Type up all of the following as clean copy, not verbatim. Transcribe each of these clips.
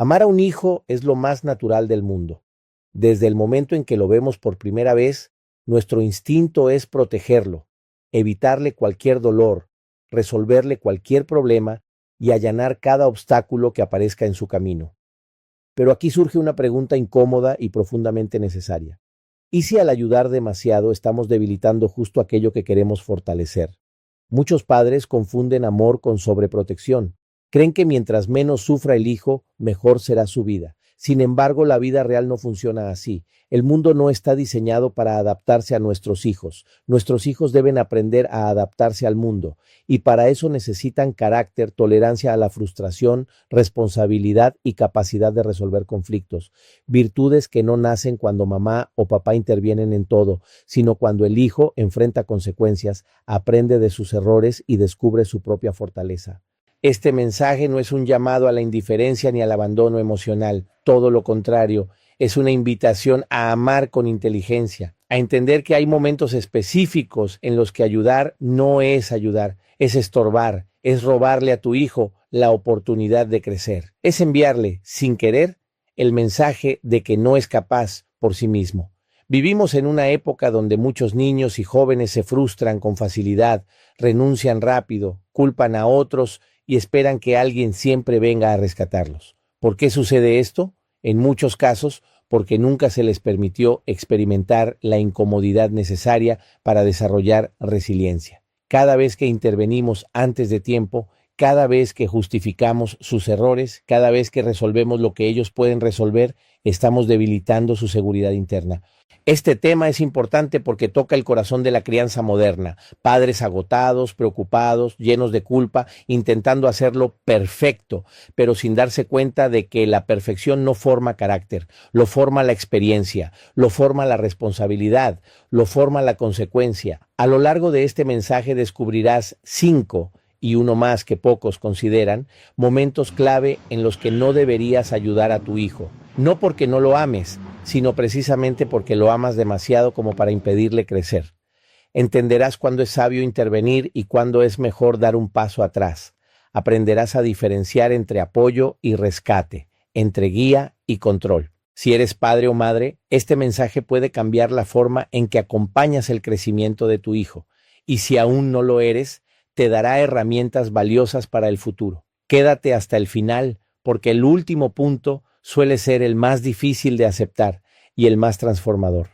Amar a un hijo es lo más natural del mundo. Desde el momento en que lo vemos por primera vez, nuestro instinto es protegerlo, evitarle cualquier dolor, resolverle cualquier problema y allanar cada obstáculo que aparezca en su camino. Pero aquí surge una pregunta incómoda y profundamente necesaria. ¿Y si al ayudar demasiado estamos debilitando justo aquello que queremos fortalecer? Muchos padres confunden amor con sobreprotección. Creen que mientras menos sufra el hijo, mejor será su vida. Sin embargo, la vida real no funciona así. El mundo no está diseñado para adaptarse a nuestros hijos. Nuestros hijos deben aprender a adaptarse al mundo, y para eso necesitan carácter, tolerancia a la frustración, responsabilidad y capacidad de resolver conflictos. Virtudes que no nacen cuando mamá o papá intervienen en todo, sino cuando el hijo enfrenta consecuencias, aprende de sus errores y descubre su propia fortaleza. Este mensaje no es un llamado a la indiferencia ni al abandono emocional, todo lo contrario, es una invitación a amar con inteligencia, a entender que hay momentos específicos en los que ayudar no es ayudar, es estorbar, es robarle a tu hijo la oportunidad de crecer, es enviarle, sin querer, el mensaje de que no es capaz por sí mismo. Vivimos en una época donde muchos niños y jóvenes se frustran con facilidad, renuncian rápido, culpan a otros y esperan que alguien siempre venga a rescatarlos. ¿Por qué sucede esto? En muchos casos, porque nunca se les permitió experimentar la incomodidad necesaria para desarrollar resiliencia. Cada vez que intervenimos antes de tiempo, cada vez que justificamos sus errores, cada vez que resolvemos lo que ellos pueden resolver, estamos debilitando su seguridad interna. Este tema es importante porque toca el corazón de la crianza moderna. Padres agotados, preocupados, llenos de culpa, intentando hacerlo perfecto, pero sin darse cuenta de que la perfección no forma carácter, lo forma la experiencia, lo forma la responsabilidad, lo forma la consecuencia. A lo largo de este mensaje descubrirás 5 y uno más que pocos consideran, momentos clave en los que no deberías ayudar a tu hijo. No porque no lo ames, sino precisamente porque lo amas demasiado como para impedirle crecer. Entenderás cuándo es sabio intervenir y cuándo es mejor dar un paso atrás. Aprenderás a diferenciar entre apoyo y rescate, entre guía y control. Si eres padre o madre, este mensaje puede cambiar la forma en que acompañas el crecimiento de tu hijo. Y si aún no lo eres, te dará herramientas valiosas para el futuro. Quédate hasta el final, porque el último punto suele ser el más difícil de aceptar y el más transformador.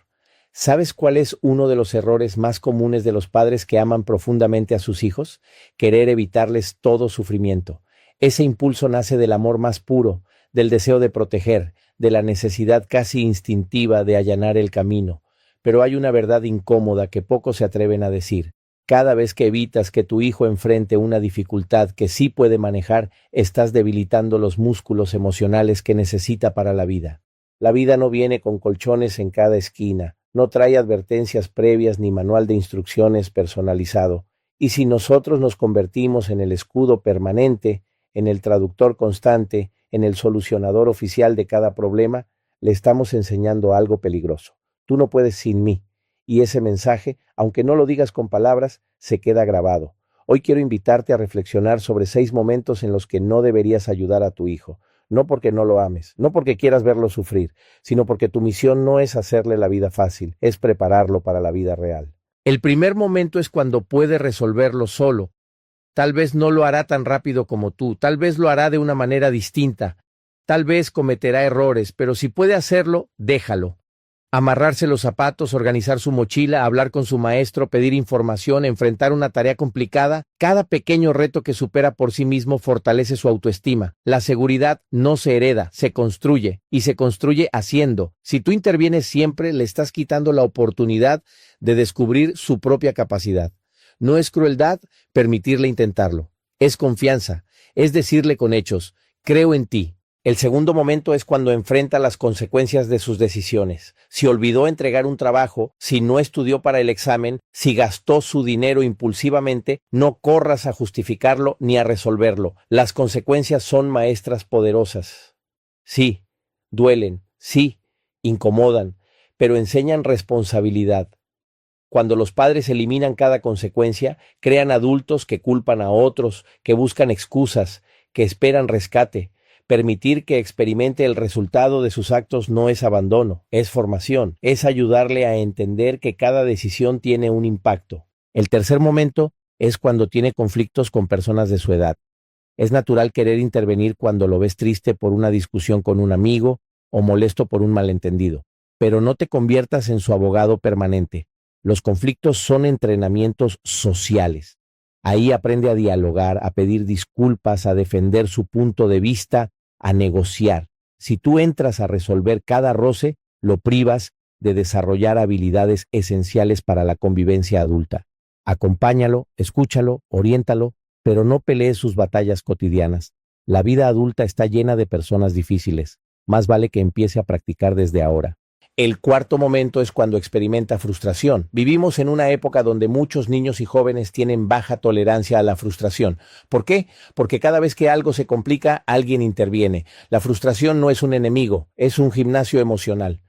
¿Sabes cuál es uno de los errores más comunes de los padres que aman profundamente a sus hijos? Querer evitarles todo sufrimiento. Ese impulso nace del amor más puro, del deseo de proteger, de la necesidad casi instintiva de allanar el camino. Pero hay una verdad incómoda que pocos se atreven a decir. Cada vez que evitas que tu hijo enfrente una dificultad que sí puede manejar, estás debilitando los músculos emocionales que necesita para la vida. La vida no viene con colchones en cada esquina, no trae advertencias previas ni manual de instrucciones personalizado. Y si nosotros nos convertimos en el escudo permanente, en el traductor constante, en el solucionador oficial de cada problema, le estamos enseñando algo peligroso. Tú no puedes sin mí. Y ese mensaje, aunque no lo digas con palabras, se queda grabado. Hoy quiero invitarte a reflexionar sobre 6 momentos en los que no deberías ayudar a tu hijo. No porque no lo ames, no porque quieras verlo sufrir, sino porque tu misión no es hacerle la vida fácil, es prepararlo para la vida real. El primer momento es cuando puede resolverlo solo. Tal vez no lo hará tan rápido como tú, tal vez lo hará de una manera distinta, tal vez cometerá errores, pero si puede hacerlo, déjalo. Amarrarse los zapatos, organizar su mochila, hablar con su maestro, pedir información, enfrentar una tarea complicada. Cada pequeño reto que supera por sí mismo fortalece su autoestima. La seguridad no se hereda, se construye, y se construye haciendo. Si tú intervienes siempre, le estás quitando la oportunidad de descubrir su propia capacidad. No es crueldad permitirle intentarlo. Es confianza, es decirle con hechos, creo en ti. El segundo momento es cuando enfrenta las consecuencias de sus decisiones. Si olvidó entregar un trabajo, si no estudió para el examen, si gastó su dinero impulsivamente, no corras a justificarlo ni a resolverlo. Las consecuencias son maestras poderosas. Sí, duelen, sí, incomodan, pero enseñan responsabilidad. Cuando los padres eliminan cada consecuencia, crean adultos que culpan a otros, que buscan excusas, que esperan rescate. Permitir que experimente el resultado de sus actos no es abandono, es formación, es ayudarle a entender que cada decisión tiene un impacto. El tercer momento es cuando tiene conflictos con personas de su edad. Es natural querer intervenir cuando lo ves triste por una discusión con un amigo o molesto por un malentendido, pero no te conviertas en su abogado permanente. Los conflictos son entrenamientos sociales. Ahí aprende a dialogar, a pedir disculpas, a defender su punto de vista, a negociar. Si tú entras a resolver cada roce, lo privas de desarrollar habilidades esenciales para la convivencia adulta. Acompáñalo, escúchalo, oriéntalo, pero no pelees sus batallas cotidianas. La vida adulta está llena de personas difíciles. Más vale que empiece a practicar desde ahora. El cuarto momento es cuando experimenta frustración. Vivimos en una época donde muchos niños y jóvenes tienen baja tolerancia a la frustración. ¿Por qué? Porque cada vez que algo se complica, alguien interviene. La frustración no es un enemigo, es un gimnasio emocional.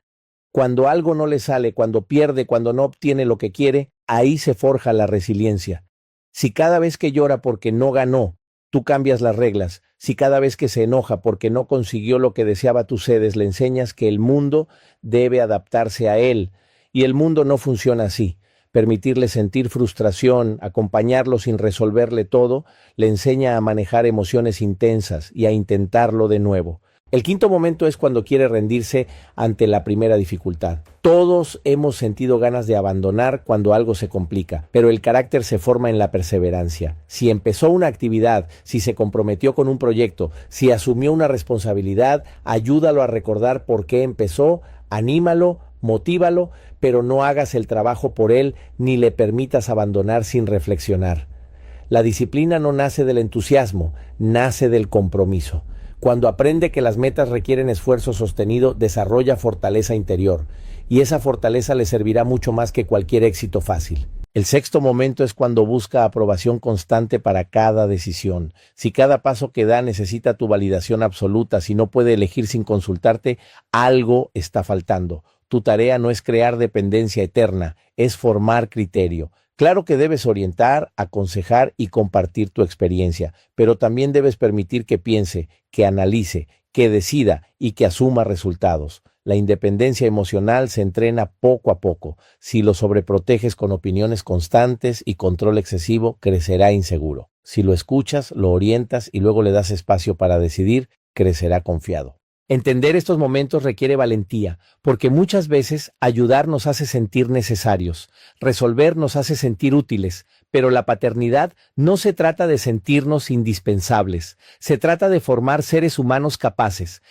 Cuando algo no le sale, cuando pierde, cuando no obtiene lo que quiere, ahí se forja la resiliencia. Si cada vez que llora porque no ganó, tú cambias las reglas, si cada vez que se enoja porque no consiguió lo que deseaba, tú cedes, le enseñas que el mundo debe adaptarse a él. Y el mundo no funciona así. Permitirle sentir frustración, acompañarlo sin resolverle todo, le enseña a manejar emociones intensas y a intentarlo de nuevo. El quinto momento es cuando quiere rendirse ante la primera dificultad. Todos hemos sentido ganas de abandonar cuando algo se complica, pero el carácter se forma en la perseverancia. Si empezó una actividad, si se comprometió con un proyecto, si asumió una responsabilidad, ayúdalo a recordar por qué empezó, anímalo, motívalo, pero no hagas el trabajo por él ni le permitas abandonar sin reflexionar. La disciplina no nace del entusiasmo, nace del compromiso. Cuando aprende que las metas requieren esfuerzo sostenido, desarrolla fortaleza interior, y esa fortaleza le servirá mucho más que cualquier éxito fácil. El sexto momento es cuando busca aprobación constante para cada decisión. Si cada paso que da necesita tu validación absoluta, si no puede elegir sin consultarte, algo está faltando. Tu tarea no es crear dependencia eterna, es formar criterio. Claro que debes orientar, aconsejar y compartir tu experiencia, pero también debes permitir que piense, que analice, que decida y que asuma resultados. La independencia emocional se entrena poco a poco. Si lo sobreproteges con opiniones constantes y control excesivo, crecerá inseguro. Si lo escuchas, lo orientas y luego le das espacio para decidir, crecerá confiado. Entender estos momentos requiere valentía, porque muchas veces ayudar nos hace sentir necesarios, resolver nos hace sentir útiles, pero la paternidad no se trata de sentirnos indispensables, se trata de formar seres humanos capaces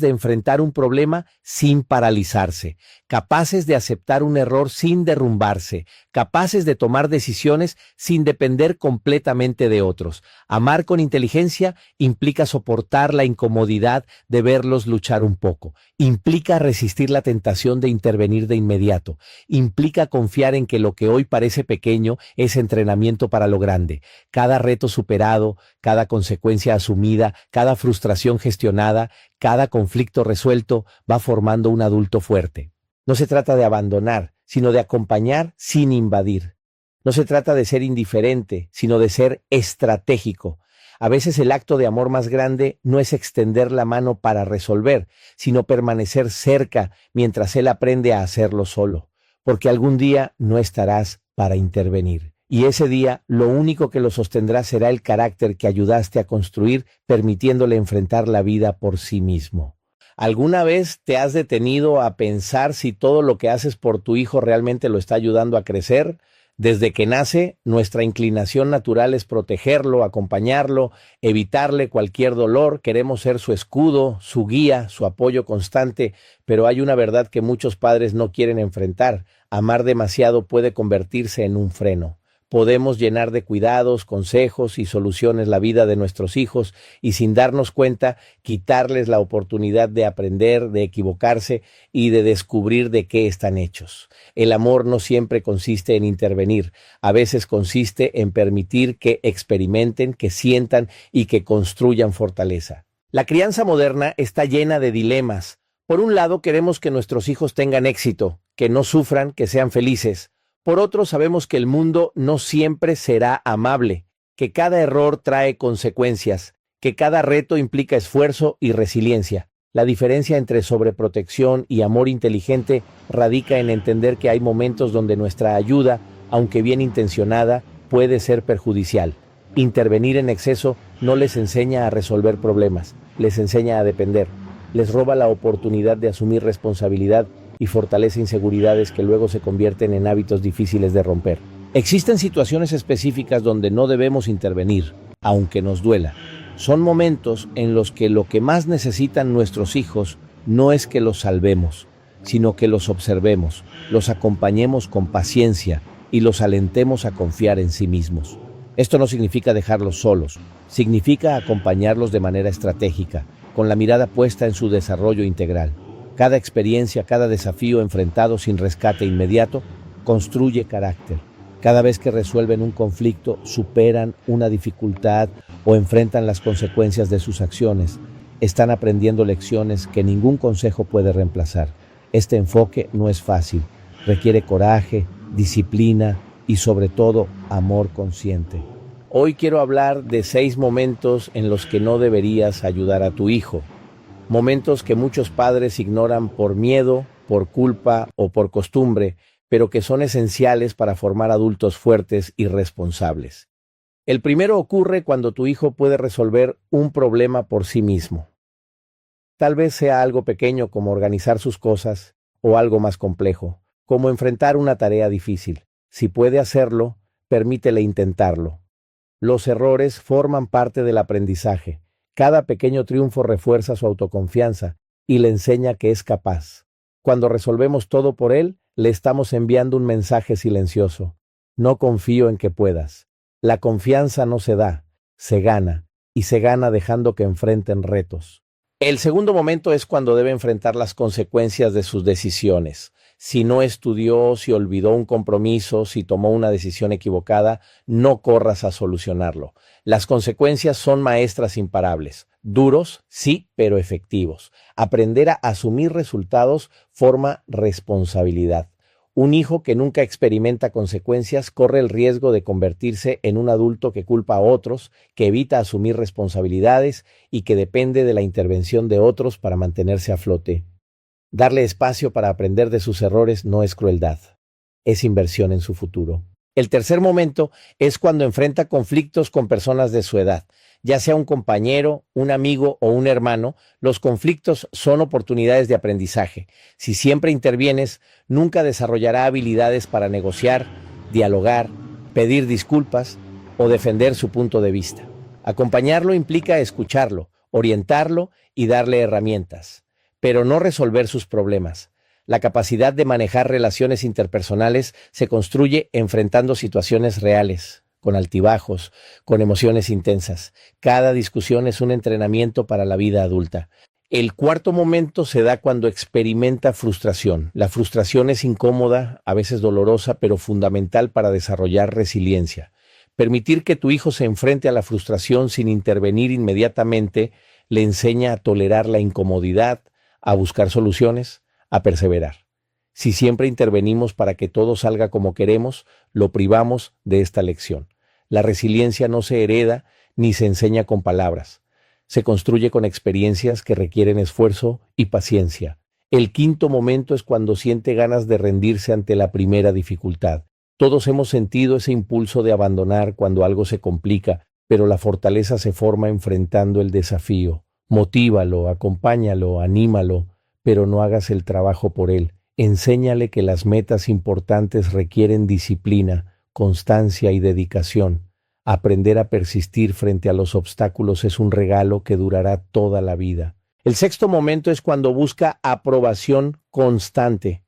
de enfrentar un problema sin paralizarse, capaces de aceptar un error sin derrumbarse, capaces de tomar decisiones sin depender completamente de otros. Amar con inteligencia implica soportar la incomodidad de verlos luchar un poco, implica resistir la tentación de intervenir de inmediato, implica confiar en que lo que hoy parece pequeño es entrenamiento para lo grande. Cada reto superado, cada consecuencia asumida, cada frustración gestionada, cada conflicto resuelto va formando un adulto fuerte. No se trata de abandonar, sino de acompañar sin invadir. No se trata de ser indiferente, sino de ser estratégico. A veces el acto de amor más grande no es extender la mano para resolver, sino permanecer cerca mientras él aprende a hacerlo solo, porque algún día no estarás para intervenir. Y ese día lo único que lo sostendrá será el carácter que ayudaste a construir, permitiéndole enfrentar la vida por sí mismo. ¿Alguna vez te has detenido a pensar si todo lo que haces por tu hijo realmente lo está ayudando a crecer? Desde que nace, nuestra inclinación natural es protegerlo, acompañarlo, evitarle cualquier dolor. Queremos ser su escudo, su guía, su apoyo constante, pero hay una verdad que muchos padres no quieren enfrentar. Amar demasiado puede convertirse en un freno. Podemos llenar de cuidados, consejos y soluciones la vida de nuestros hijos y sin darnos cuenta quitarles la oportunidad de aprender, de equivocarse y de descubrir de qué están hechos. El amor no siempre consiste en intervenir, a veces consiste en permitir que experimenten, que sientan y que construyan fortaleza. La crianza moderna está llena de dilemas. Por un lado, queremos que nuestros hijos tengan éxito, que no sufran, que sean felices. Por otro, sabemos que el mundo no siempre será amable, que cada error trae consecuencias que cada reto implica esfuerzo y resiliencia. La diferencia entre sobreprotección y amor inteligente radica en entender que hay momentos donde nuestra ayuda, aunque bien intencionada, puede ser perjudicial. Intervenir en exceso no les enseña a resolver problemas, les enseña a depender, les roba la oportunidad de asumir responsabilidad y fortalece inseguridades que luego se convierten en hábitos difíciles de romper. Existen situaciones específicas donde no debemos intervenir, aunque nos duela. Son momentos en los que lo que más necesitan nuestros hijos no es que los salvemos, sino que los observemos, los acompañemos con paciencia y los alentemos a confiar en sí mismos. Esto no significa dejarlos solos, significa acompañarlos de manera estratégica, con la mirada puesta en su desarrollo integral. Cada experiencia, cada desafío enfrentado sin rescate inmediato, construye carácter. Cada vez que resuelven un conflicto, superan una dificultad o enfrentan las consecuencias de sus acciones, están aprendiendo lecciones que ningún consejo puede reemplazar. Este enfoque no es fácil, requiere coraje, disciplina y sobre todo amor consciente. Hoy quiero hablar de 6 momentos en los que no deberías ayudar a tu hijo. Momentos que muchos padres ignoran por miedo, por culpa o por costumbre, pero que son esenciales para formar adultos fuertes y responsables. El primero ocurre cuando tu hijo puede resolver un problema por sí mismo. Tal vez sea algo pequeño como organizar sus cosas o algo más complejo, como enfrentar una tarea difícil. Si puede hacerlo, permítele intentarlo. Los errores forman parte del aprendizaje. Cada pequeño triunfo refuerza su autoconfianza y le enseña que es capaz. Cuando resolvemos todo por él, le estamos enviando un mensaje silencioso. No confío en que puedas. La confianza no se da, se gana, y se gana dejando que enfrenten retos. El segundo momento es cuando debe enfrentar las consecuencias de sus decisiones. Si no estudió, si olvidó un compromiso, si tomó una decisión equivocada, no corras a solucionarlo. Las consecuencias son maestras imparables. Duros, sí, pero efectivos. Aprender a asumir resultados forma responsabilidad. Un hijo que nunca experimenta consecuencias corre el riesgo de convertirse en un adulto que culpa a otros, que evita asumir responsabilidades y que depende de la intervención de otros para mantenerse a flote. Darle espacio para aprender de sus errores no es crueldad, es inversión en su futuro. El tercer momento es cuando enfrenta conflictos con personas de su edad. Ya sea un compañero, un amigo o un hermano, los conflictos son oportunidades de aprendizaje. Si siempre intervienes, nunca desarrollará habilidades para negociar, dialogar, pedir disculpas o defender su punto de vista. Acompañarlo implica escucharlo, orientarlo y darle herramientas, pero no resolver sus problemas. La capacidad de manejar relaciones interpersonales se construye enfrentando situaciones reales, con altibajos, con emociones intensas. Cada discusión es un entrenamiento para la vida adulta. El cuarto momento se da cuando experimenta frustración. La frustración es incómoda, a veces dolorosa, pero fundamental para desarrollar resiliencia. Permitir que tu hijo se enfrente a la frustración sin intervenir inmediatamente le enseña a tolerar la incomodidad, a buscar soluciones, a perseverar. Si siempre intervenimos para que todo salga como queremos, lo privamos de esta lección. La resiliencia no se hereda ni se enseña con palabras. Se construye con experiencias que requieren esfuerzo y paciencia. El quinto momento es cuando siente ganas de rendirse ante la primera dificultad. Todos hemos sentido ese impulso de abandonar cuando algo se complica, pero la fortaleza se forma enfrentando el desafío. Motívalo, acompáñalo, anímalo, pero no hagas el trabajo por él. Enséñale que las metas importantes requieren disciplina, constancia y dedicación. Aprender a persistir frente a los obstáculos es un regalo que durará toda la vida. El sexto momento es cuando busca aprobación constante.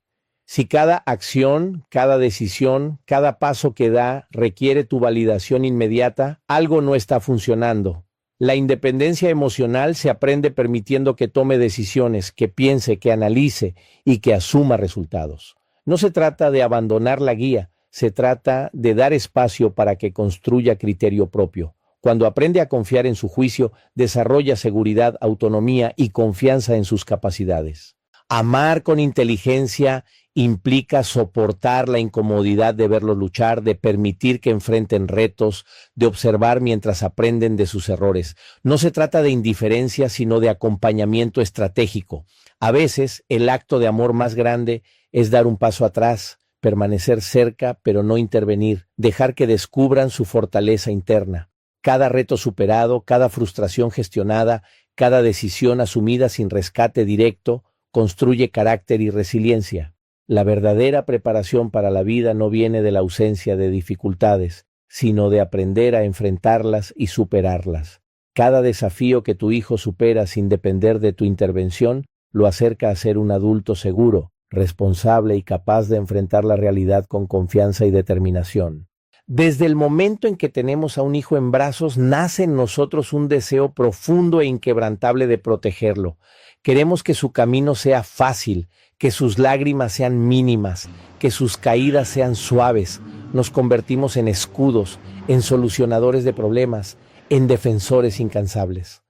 Si cada acción, cada decisión, cada paso que da requiere tu validación inmediata, algo no está funcionando. La independencia emocional se aprende permitiendo que tome decisiones, que piense, que analice y que asuma resultados. No se trata de abandonar la guía, se trata de dar espacio para que construya criterio propio. Cuando aprende a confiar en su juicio, desarrolla seguridad, autonomía y confianza en sus capacidades. Amar con inteligencia Implica soportar la incomodidad de verlos luchar, de permitir que enfrenten retos, de observar mientras aprenden de sus errores. No se trata de indiferencia, sino de acompañamiento estratégico. A veces, el acto de amor más grande es dar un paso atrás, permanecer cerca, pero no intervenir, dejar que descubran su fortaleza interna. Cada reto superado, cada frustración gestionada, cada decisión asumida sin rescate directo, construye carácter y resiliencia. La verdadera preparación para la vida no viene de la ausencia de dificultades, sino de aprender a enfrentarlas y superarlas. Cada desafío que tu hijo supera sin depender de tu intervención lo acerca a ser un adulto seguro, responsable y capaz de enfrentar la realidad con confianza y determinación. Desde el momento en que tenemos a un hijo en brazos, nace en nosotros un deseo profundo e inquebrantable de protegerlo. Queremos que su camino sea fácil, que sus lágrimas sean mínimas, que sus caídas sean suaves. Nos convertimos en escudos, en solucionadores de problemas, en defensores incansables.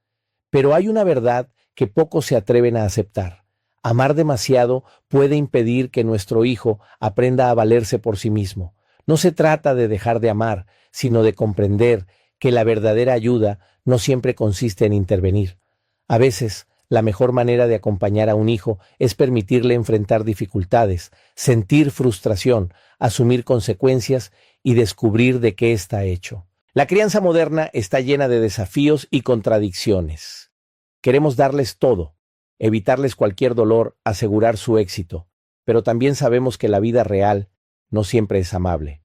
Pero hay una verdad que pocos se atreven a aceptar. Amar demasiado puede impedir que nuestro hijo aprenda a valerse por sí mismo. No se trata de dejar de amar, sino de comprender que la verdadera ayuda no siempre consiste en intervenir. A veces, la mejor manera de acompañar a un hijo es permitirle enfrentar dificultades, sentir frustración, asumir consecuencias y descubrir de qué está hecho. La crianza moderna está llena de desafíos y contradicciones. Queremos darles todo, evitarles cualquier dolor, asegurar su éxito, pero también sabemos que la vida real no siempre es amable.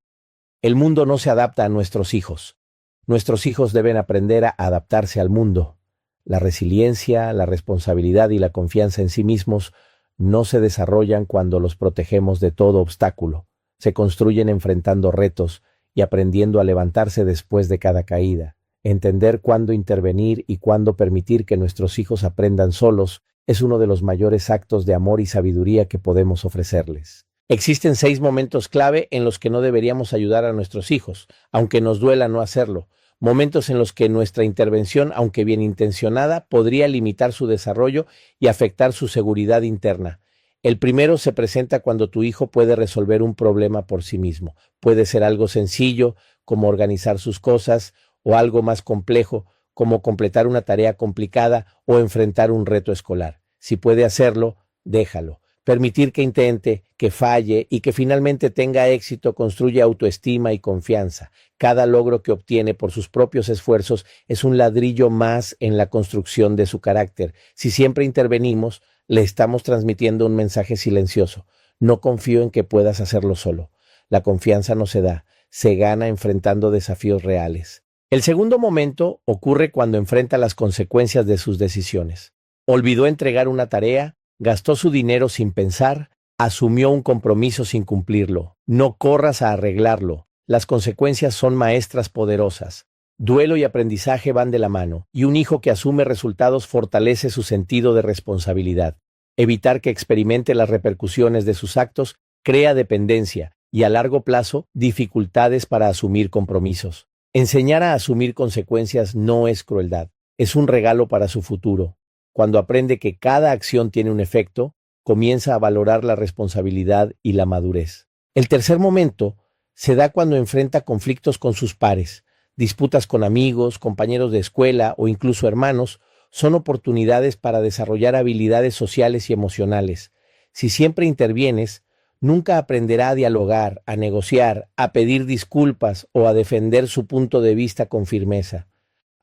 El mundo no se adapta a nuestros hijos. Nuestros hijos deben aprender a adaptarse al mundo. La resiliencia, la responsabilidad y la confianza en sí mismos no se desarrollan cuando los protegemos de todo obstáculo. Se construyen enfrentando retos y aprendiendo a levantarse después de cada caída. Entender cuándo intervenir y cuándo permitir que nuestros hijos aprendan solos es uno de los mayores actos de amor y sabiduría que podemos ofrecerles. Existen 6 momentos clave en los que no deberíamos ayudar a nuestros hijos, aunque nos duela no hacerlo. Momentos en los que nuestra intervención, aunque bien intencionada, podría limitar su desarrollo y afectar su seguridad interna. El primero se presenta cuando tu hijo puede resolver un problema por sí mismo. Puede ser algo sencillo, como organizar sus cosas, o algo más complejo, como completar una tarea complicada o enfrentar un reto escolar. Si puede hacerlo, déjalo. Permitir que intente, que falle y que finalmente tenga éxito construye autoestima y confianza. Cada logro que obtiene por sus propios esfuerzos es un ladrillo más en la construcción de su carácter. Si siempre intervenimos, le estamos transmitiendo un mensaje silencioso. No confío en que puedas hacerlo solo. La confianza no se da, se gana enfrentando desafíos reales. El segundo momento ocurre cuando enfrenta las consecuencias de sus decisiones. Olvidó entregar una tarea, gastó su dinero sin pensar, asumió un compromiso sin cumplirlo. No corras a arreglarlo. Las consecuencias son maestras poderosas. Duelo y aprendizaje van de la mano, y un hijo que asume resultados fortalece su sentido de responsabilidad. Evitar que experimente las repercusiones de sus actos crea dependencia y a largo plazo dificultades para asumir compromisos. Enseñar a asumir consecuencias no es crueldad, es un regalo para su futuro. Cuando aprende que cada acción tiene un efecto, comienza a valorar la responsabilidad y la madurez. El tercer momento se da cuando enfrenta conflictos con sus pares. Disputas con amigos, compañeros de escuela o incluso hermanos son oportunidades para desarrollar habilidades sociales y emocionales. Si siempre intervienes, nunca aprenderá a dialogar, a negociar, a pedir disculpas o a defender su punto de vista con firmeza.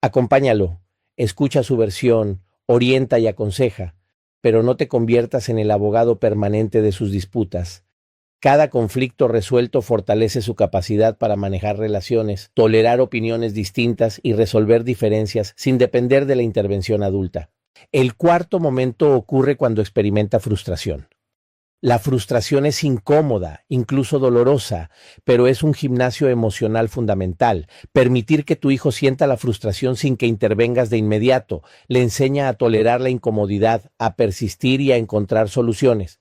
Acompáñalo, escucha su versión, orienta y aconseja, pero no te conviertas en el abogado permanente de sus disputas. Cada conflicto resuelto fortalece su capacidad para manejar relaciones, tolerar opiniones distintas y resolver diferencias sin depender de la intervención adulta. El cuarto momento ocurre cuando experimenta frustración. La frustración es incómoda, incluso dolorosa, pero es un gimnasio emocional fundamental. Permitir que tu hijo sienta la frustración sin que intervengas de inmediato le enseña a tolerar la incomodidad, a persistir y a encontrar soluciones.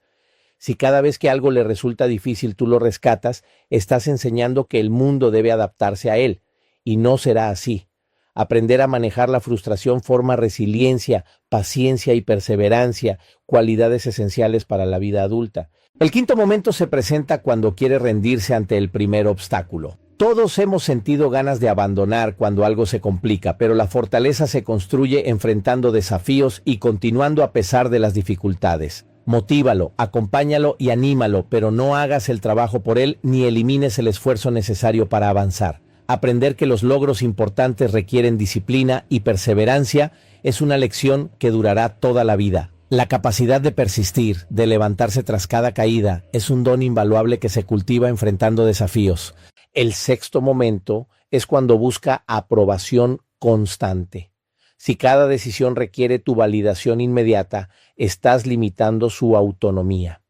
Si cada vez que algo le resulta difícil tú lo rescatas, estás enseñando que el mundo debe adaptarse a él, y no será así. Aprender a manejar la frustración forma resiliencia, paciencia y perseverancia, cualidades esenciales para la vida adulta. El quinto momento se presenta cuando quiere rendirse ante el primer obstáculo. Todos hemos sentido ganas de abandonar cuando algo se complica, pero la fortaleza se construye enfrentando desafíos y continuando a pesar de las dificultades. Motívalo, acompáñalo y anímalo, pero no hagas el trabajo por él ni elimines el esfuerzo necesario para avanzar. Aprender que los logros importantes requieren disciplina y perseverancia es una lección que durará toda la vida. La capacidad de persistir, de levantarse tras cada caída, es un don invaluable que se cultiva enfrentando desafíos. El sexto momento es cuando busca aprobación constante. Si cada decisión requiere tu validación inmediata, estás limitando su autonomía.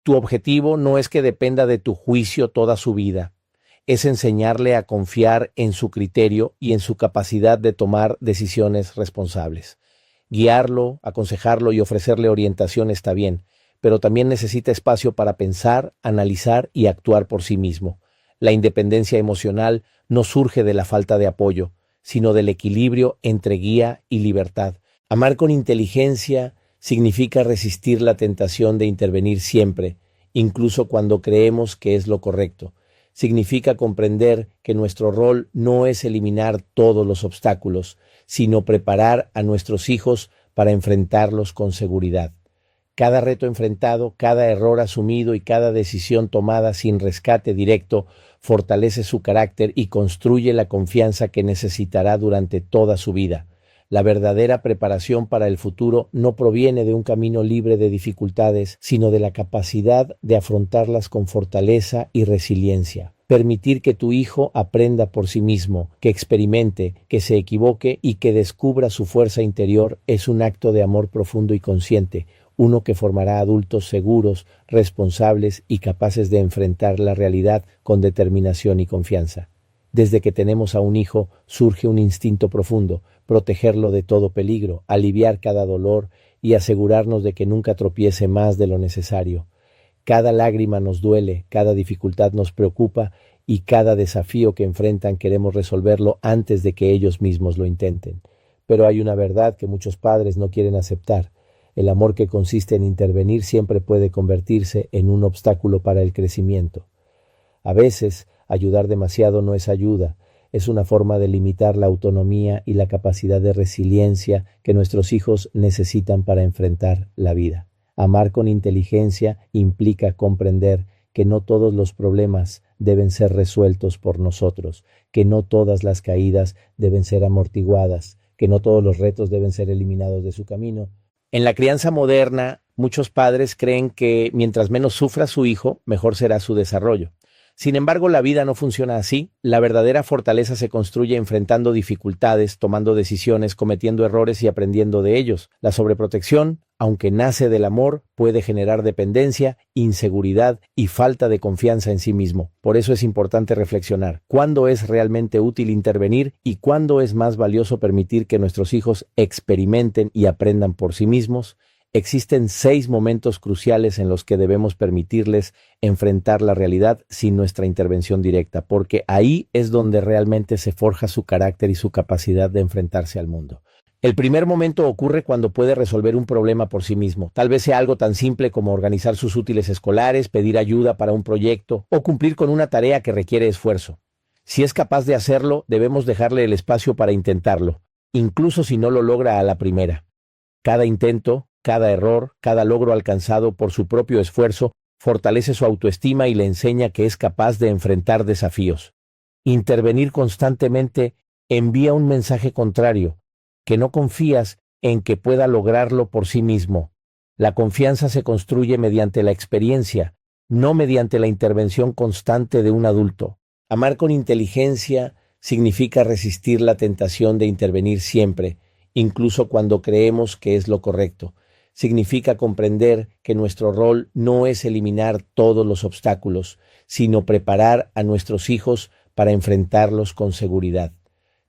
Tu objetivo no es que dependa de tu juicio toda su vida, es enseñarle a confiar en su criterio y en su capacidad de tomar decisiones responsables. Guiarlo, aconsejarlo y ofrecerle orientación está bien, pero también necesita espacio para pensar, analizar y actuar por sí mismo. La independencia emocional no surge de la falta de apoyo, sino del equilibrio entre guía y libertad. Amar con inteligencia significa resistir la tentación de intervenir siempre, incluso cuando creemos que es lo correcto. Significa comprender que nuestro rol no es eliminar todos los obstáculos, sino preparar a nuestros hijos para enfrentarlos con seguridad. Cada reto enfrentado, cada error asumido y cada decisión tomada sin rescate directo fortalece su carácter y construye la confianza que necesitará durante toda su vida. La verdadera preparación para el futuro no proviene de un camino libre de dificultades, sino de la capacidad de afrontarlas con fortaleza y resiliencia. Permitir que tu hijo aprenda por sí mismo, que experimente, que se equivoque y que descubra su fuerza interior es un acto de amor profundo y consciente, uno que formará adultos seguros, responsables y capaces de enfrentar la realidad con determinación y confianza. Desde que tenemos a un hijo surge un instinto profundo, protegerlo de todo peligro, aliviar cada dolor y asegurarnos de que nunca tropiece más de lo necesario. Cada lágrima nos duele, cada dificultad nos preocupa y cada desafío que enfrentan queremos resolverlo antes de que ellos mismos lo intenten. Pero hay una verdad que muchos padres no quieren aceptar. El amor que consiste en intervenir siempre puede convertirse en un obstáculo para el crecimiento. A veces, ayudar demasiado no es ayuda, es una forma de limitar la autonomía y la capacidad de resiliencia que nuestros hijos necesitan para enfrentar la vida. Amar con inteligencia implica comprender que no todos los problemas deben ser resueltos por nosotros, que no todas las caídas deben ser amortiguadas, que no todos los retos deben ser eliminados de su camino. En la crianza moderna, muchos padres creen que mientras menos sufra su hijo, mejor será su desarrollo. Sin embargo, la vida no funciona así. La verdadera fortaleza se construye enfrentando dificultades, tomando decisiones, cometiendo errores y aprendiendo de ellos. La sobreprotección, aunque nace del amor, puede generar dependencia, inseguridad y falta de confianza en sí mismo. Por eso es importante reflexionar cuándo es realmente útil intervenir y cuándo es más valioso permitir que nuestros hijos experimenten y aprendan por sí mismos. Existen 6 momentos cruciales en los que debemos permitirles enfrentar la realidad sin nuestra intervención directa, porque ahí es donde realmente se forja su carácter y su capacidad de enfrentarse al mundo. El primer momento ocurre cuando puede resolver un problema por sí mismo. Tal vez sea algo tan simple como organizar sus útiles escolares, pedir ayuda para un proyecto o cumplir con una tarea que requiere esfuerzo. Si es capaz de hacerlo, debemos dejarle el espacio para intentarlo, incluso si no lo logra a la primera. Cada intento, cada error, cada logro alcanzado por su propio esfuerzo fortalece su autoestima y le enseña que es capaz de enfrentar desafíos. Intervenir constantemente envía un mensaje contrario, que no confías en que pueda lograrlo por sí mismo. La confianza se construye mediante la experiencia, no mediante la intervención constante de un adulto. Amar con inteligencia significa resistir la tentación de intervenir siempre, incluso cuando creemos que es lo correcto. Significa comprender que nuestro rol no es eliminar todos los obstáculos, sino preparar a nuestros hijos para enfrentarlos con seguridad.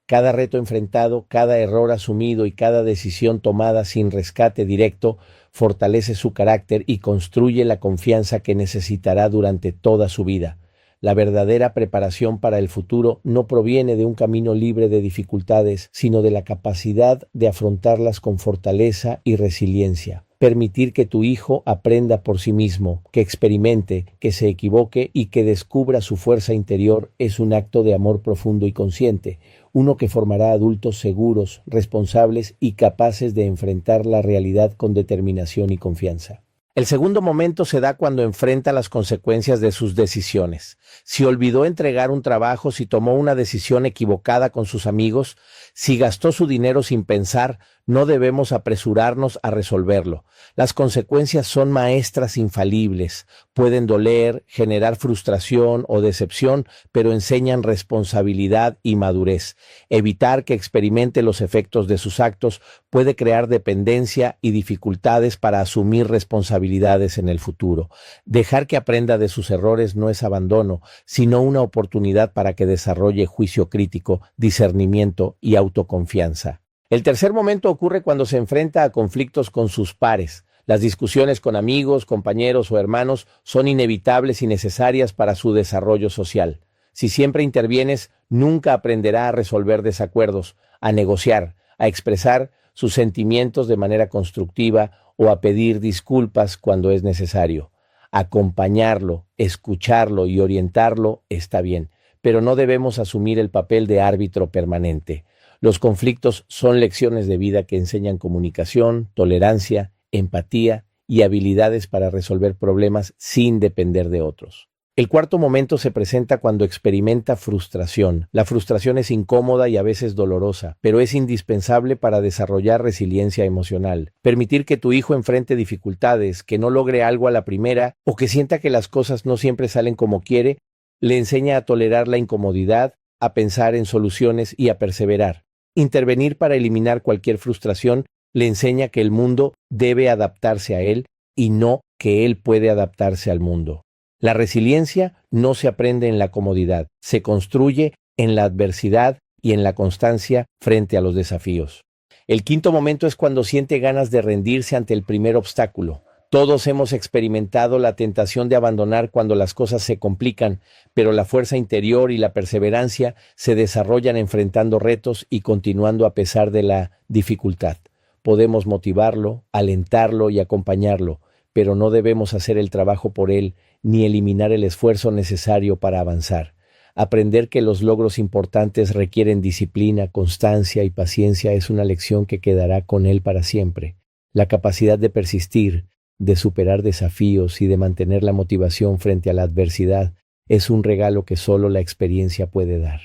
Cada reto enfrentado, cada error asumido y cada decisión tomada sin rescate directo fortalece su carácter y construye la confianza que necesitará durante toda su vida. La verdadera preparación para el futuro no proviene de un camino libre de dificultades, sino de la capacidad de afrontarlas con fortaleza y resiliencia. Permitir que tu hijo aprenda por sí mismo, que experimente, que se equivoque y que descubra su fuerza interior es un acto de amor profundo y consciente, uno que formará adultos seguros, responsables y capaces de enfrentar la realidad con determinación y confianza. El segundo momento se da cuando enfrenta las consecuencias de sus decisiones. Si olvidó entregar un trabajo, si tomó una decisión equivocada con sus amigos, si gastó su dinero sin pensar, no debemos apresurarnos a resolverlo. Las consecuencias son maestras infalibles. Pueden doler, generar frustración o decepción, pero enseñan responsabilidad y madurez. Evitar que experimente los efectos de sus actos puede crear dependencia y dificultades para asumir responsabilidades en el futuro. Dejar que aprenda de sus errores no es abandono, sino una oportunidad para que desarrolle juicio crítico, discernimiento y autoconfianza. El tercer momento ocurre cuando se enfrenta a conflictos con sus pares. Las discusiones con amigos, compañeros o hermanos son inevitables y necesarias para su desarrollo social. Si siempre intervienes, nunca aprenderá a resolver desacuerdos, a negociar, a expresar sus sentimientos de manera constructiva o a pedir disculpas cuando es necesario. Acompañarlo, escucharlo y orientarlo está bien, pero no debemos asumir el papel de árbitro permanente. Los conflictos son lecciones de vida que enseñan comunicación, tolerancia, empatía y habilidades para resolver problemas sin depender de otros. El cuarto momento se presenta cuando experimenta frustración. La frustración es incómoda y a veces dolorosa, pero es indispensable para desarrollar resiliencia emocional. Permitir que tu hijo enfrente dificultades, que no logre algo a la primera o que sienta que las cosas no siempre salen como quiere, le enseña a tolerar la incomodidad, a pensar en soluciones y a perseverar. Intervenir para eliminar cualquier frustración le enseña que el mundo debe adaptarse a él y no que él puede adaptarse al mundo. La resiliencia no se aprende en la comodidad, se construye en la adversidad y en la constancia frente a los desafíos. El quinto momento es cuando siente ganas de rendirse ante el primer obstáculo. Todos hemos experimentado la tentación de abandonar cuando las cosas se complican, pero la fuerza interior y la perseverancia se desarrollan enfrentando retos y continuando a pesar de la dificultad. Podemos motivarlo, alentarlo y acompañarlo, pero no debemos hacer el trabajo por él ni eliminar el esfuerzo necesario para avanzar. Aprender que los logros importantes requieren disciplina, constancia y paciencia es una lección que quedará con él para siempre. La capacidad de persistir, de superar desafíos y de mantener la motivación frente a la adversidad es un regalo que solo la experiencia puede dar.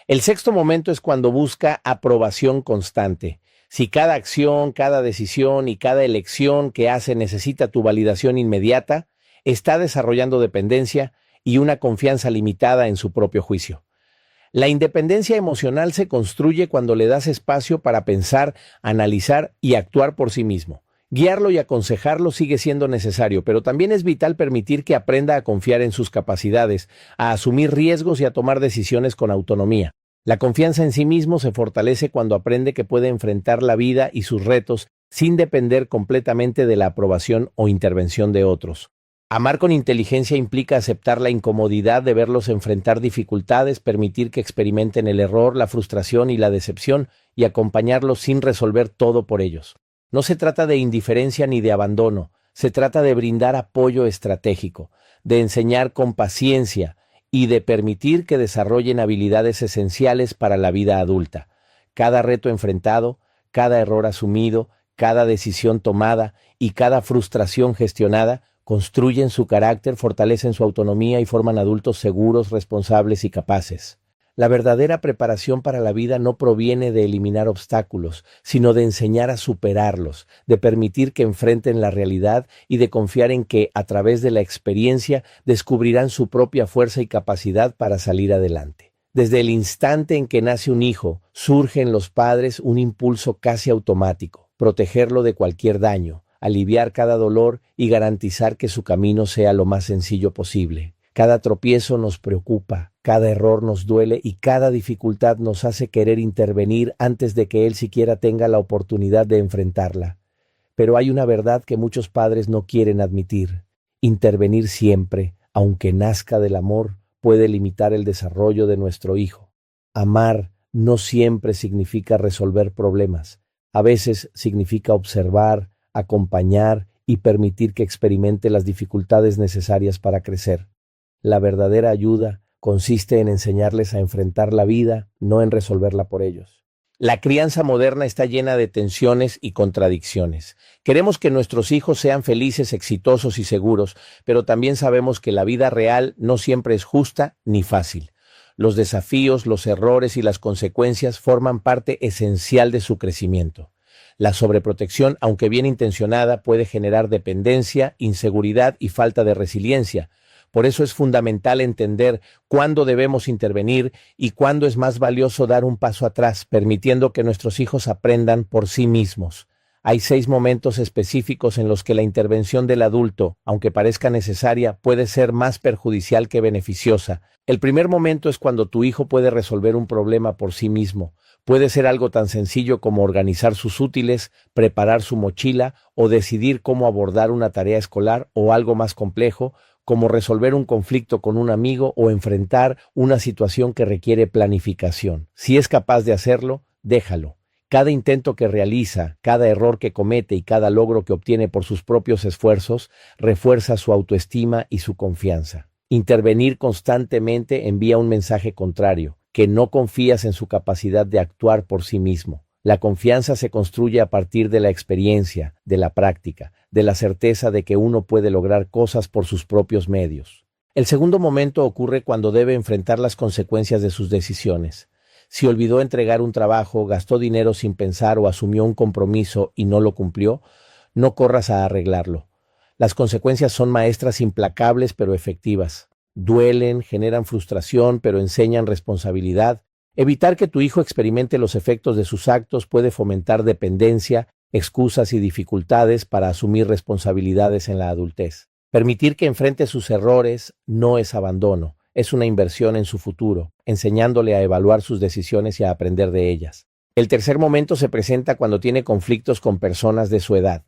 El sexto momento es cuando busca aprobación constante. Si cada acción, cada decisión y cada elección que hace necesita tu validación inmediata, está desarrollando dependencia y una confianza limitada en su propio juicio. La independencia emocional se construye cuando le das espacio para pensar, analizar y actuar por sí mismo. Guiarlo y aconsejarlo sigue siendo necesario, pero también es vital permitir que aprenda a confiar en sus capacidades, a asumir riesgos y a tomar decisiones con autonomía. La confianza en sí mismo se fortalece cuando aprende que puede enfrentar la vida y sus retos sin depender completamente de la aprobación o intervención de otros. Amar con inteligencia implica aceptar la incomodidad de verlos enfrentar dificultades, permitir que experimenten el error, la frustración y la decepción y acompañarlos sin resolver todo por ellos. No se trata de indiferencia ni de abandono, se trata de brindar apoyo estratégico, de enseñar con paciencia y de permitir que desarrollen habilidades esenciales para la vida adulta. Cada reto enfrentado, cada error asumido, cada decisión tomada y cada frustración gestionada construyen su carácter, fortalecen su autonomía y forman adultos seguros, responsables y capaces. La verdadera preparación para la vida no proviene de eliminar obstáculos, sino de enseñar a superarlos, de permitir que enfrenten la realidad y de confiar en que, a través de la experiencia, descubrirán su propia fuerza y capacidad para salir adelante. Desde el instante en que nace un hijo, surge en los padres un impulso casi automático: protegerlo de cualquier daño, aliviar cada dolor y garantizar que su camino sea lo más sencillo posible. Cada tropiezo nos preocupa, cada error nos duele y cada dificultad nos hace querer intervenir antes de que él siquiera tenga la oportunidad de enfrentarla. Pero hay una verdad que muchos padres no quieren admitir: intervenir siempre, aunque nazca del amor, puede limitar el desarrollo de nuestro hijo. Amar no siempre significa resolver problemas. A veces significa observar, acompañar y permitir que experimente las dificultades necesarias para crecer. La verdadera ayuda consiste en enseñarles a enfrentar la vida, no en resolverla por ellos. La crianza moderna está llena de tensiones y contradicciones. Queremos que nuestros hijos sean felices, exitosos y seguros, pero también sabemos que la vida real no siempre es justa ni fácil. Los desafíos, los errores y las consecuencias forman parte esencial de su crecimiento. La sobreprotección, aunque bien intencionada, puede generar dependencia, inseguridad y falta de resiliencia. Por eso es fundamental entender cuándo debemos intervenir y cuándo es más valioso dar un paso atrás, permitiendo que nuestros hijos aprendan por sí mismos. Hay 6 momentos específicos en los que la intervención del adulto, aunque parezca necesaria, puede ser más perjudicial que beneficiosa. El primer momento es cuando tu hijo puede resolver un problema por sí mismo. Puede ser algo tan sencillo como organizar sus útiles, preparar su mochila o decidir cómo abordar una tarea escolar, o algo más complejo, como resolver un conflicto con un amigo o enfrentar una situación que requiere planificación. Si es capaz de hacerlo, déjalo. Cada intento que realiza, cada error que comete y cada logro que obtiene por sus propios esfuerzos refuerza su autoestima y su confianza. Intervenir constantemente envía un mensaje contrario, que no confías en su capacidad de actuar por sí mismo. La confianza se construye a partir de la experiencia, de la práctica, de la certeza de que uno puede lograr cosas por sus propios medios. El segundo momento ocurre cuando debe enfrentar las consecuencias de sus decisiones. Si olvidó entregar un trabajo, gastó dinero sin pensar o asumió un compromiso y no lo cumplió, no corras a arreglarlo. Las consecuencias son maestras implacables pero efectivas. Duelen, generan frustración, pero enseñan responsabilidad. Evitar que tu hijo experimente los efectos de sus actos puede fomentar dependencia, excusas y dificultades para asumir responsabilidades en la adultez. Permitir que enfrente sus errores no es abandono, es una inversión en su futuro, enseñándole a evaluar sus decisiones y a aprender de ellas. El tercer momento se presenta cuando tiene conflictos con personas de su edad.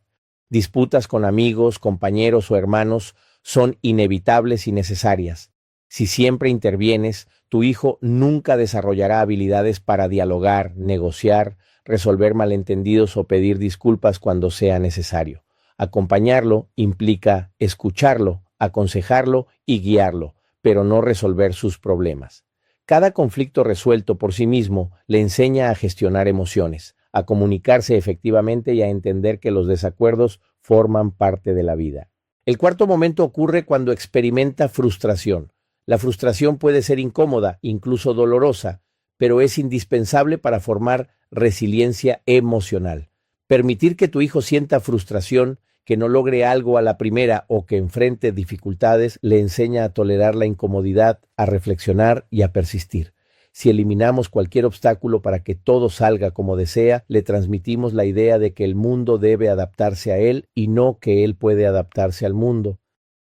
Disputas con amigos, compañeros o hermanos son inevitables y necesarias. Si siempre intervienes, tu hijo nunca desarrollará habilidades para dialogar, negociar, resolver malentendidos o pedir disculpas cuando sea necesario. Acompañarlo implica escucharlo, aconsejarlo y guiarlo, pero no resolver sus problemas. Cada conflicto resuelto por sí mismo le enseña a gestionar emociones, a comunicarse efectivamente y a entender que los desacuerdos forman parte de la vida. El cuarto momento ocurre cuando experimenta frustración. La frustración puede ser incómoda, incluso dolorosa, pero es indispensable para formar resiliencia emocional. Permitir que tu hijo sienta frustración, que no logre algo a la primera o que enfrente dificultades, le enseña a tolerar la incomodidad, a reflexionar y a persistir. Si eliminamos cualquier obstáculo para que todo salga como desea, le transmitimos la idea de que el mundo debe adaptarse a él y no que él puede adaptarse al mundo.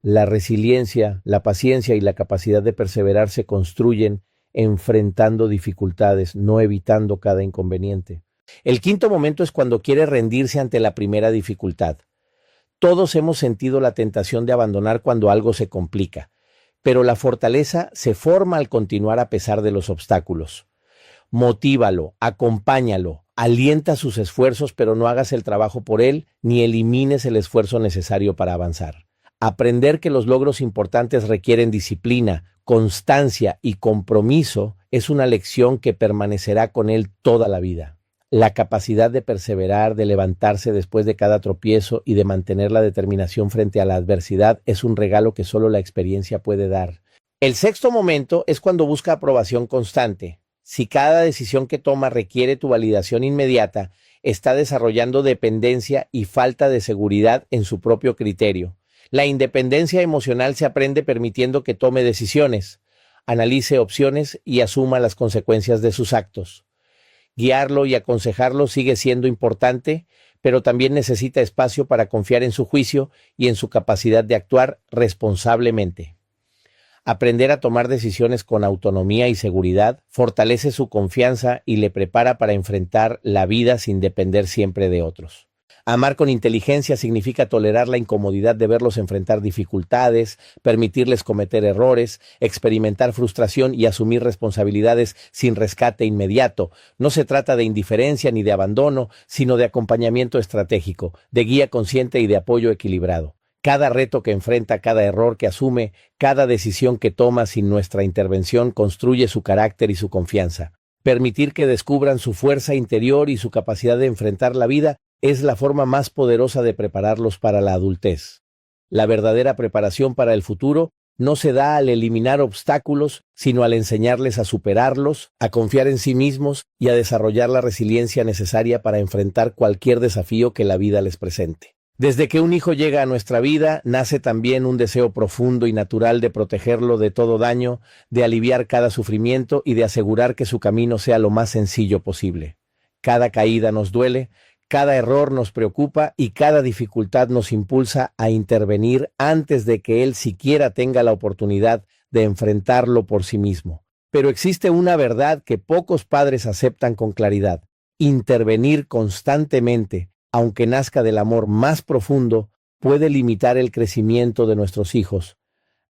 La resiliencia, la paciencia y la capacidad de perseverar se construyen enfrentando dificultades, no evitando cada inconveniente. El quinto momento es cuando quiere rendirse ante la primera dificultad. Todos hemos sentido la tentación de abandonar cuando algo se complica, pero la fortaleza se forma al continuar a pesar de los obstáculos. Motívalo, acompáñalo, alienta sus esfuerzos, pero no hagas el trabajo por él, ni elimines el esfuerzo necesario para avanzar. Aprender que los logros importantes requieren disciplina, constancia y compromiso es una lección que permanecerá con él toda la vida. La capacidad de perseverar, de levantarse después de cada tropiezo y de mantener la determinación frente a la adversidad es un regalo que solo la experiencia puede dar. El sexto momento es cuando busca aprobación constante. Si cada decisión que toma requiere tu validación inmediata, está desarrollando dependencia y falta de seguridad en su propio criterio. La independencia emocional se aprende permitiendo que tome decisiones, analice opciones y asuma las consecuencias de sus actos. Guiarlo y aconsejarlo sigue siendo importante, pero también necesita espacio para confiar en su juicio y en su capacidad de actuar responsablemente. Aprender a tomar decisiones con autonomía y seguridad fortalece su confianza y le prepara para enfrentar la vida sin depender siempre de otros. Amar con inteligencia significa tolerar la incomodidad de verlos enfrentar dificultades, permitirles cometer errores, experimentar frustración y asumir responsabilidades sin rescate inmediato. No se trata de indiferencia ni de abandono, sino de acompañamiento estratégico, de guía consciente y de apoyo equilibrado. Cada reto que enfrenta, cada error que asume, cada decisión que toma sin nuestra intervención construye su carácter y su confianza. Permitir que descubran su fuerza interior y su capacidad de enfrentar la vida es la forma más poderosa de prepararlos para la adultez. La verdadera preparación para el futuro no se da al eliminar obstáculos, sino al enseñarles a superarlos, a confiar en sí mismos y a desarrollar la resiliencia necesaria para enfrentar cualquier desafío que la vida les presente. Desde que un hijo llega a nuestra vida, nace también un deseo profundo y natural de protegerlo de todo daño, de aliviar cada sufrimiento y de asegurar que su camino sea lo más sencillo posible. Cada caída nos duele, cada error nos preocupa y cada dificultad nos impulsa a intervenir antes de que él siquiera tenga la oportunidad de enfrentarlo por sí mismo. Pero existe una verdad que pocos padres aceptan con claridad: intervenir constantemente, aunque nazca del amor más profundo, puede limitar el crecimiento de nuestros hijos.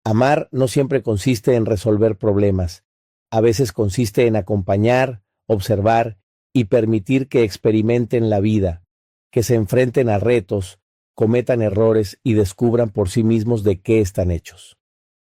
Amar no siempre consiste en resolver problemas. A veces consiste en acompañar, observar y permitir que experimenten la vida, que se enfrenten a retos, cometan errores y descubran por sí mismos de qué están hechos.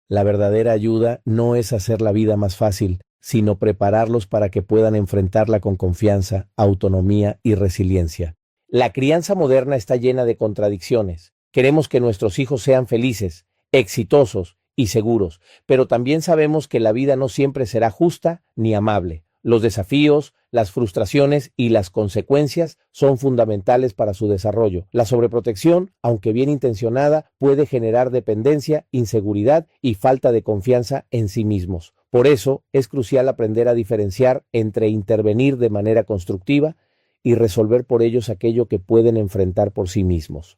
La verdadera ayuda no es hacer la vida más fácil, sino prepararlos para que puedan enfrentarla con confianza, autonomía y resiliencia. La crianza moderna está llena de contradicciones. Queremos que nuestros hijos sean felices, exitosos y seguros, pero también sabemos que la vida no siempre será justa ni amable. Los desafíos, las frustraciones y las consecuencias son fundamentales para su desarrollo. La sobreprotección, aunque bien intencionada, puede generar dependencia, inseguridad y falta de confianza en sí mismos. Por eso, es crucial aprender a diferenciar entre intervenir de manera constructiva y resolver por ellos aquello que pueden enfrentar por sí mismos.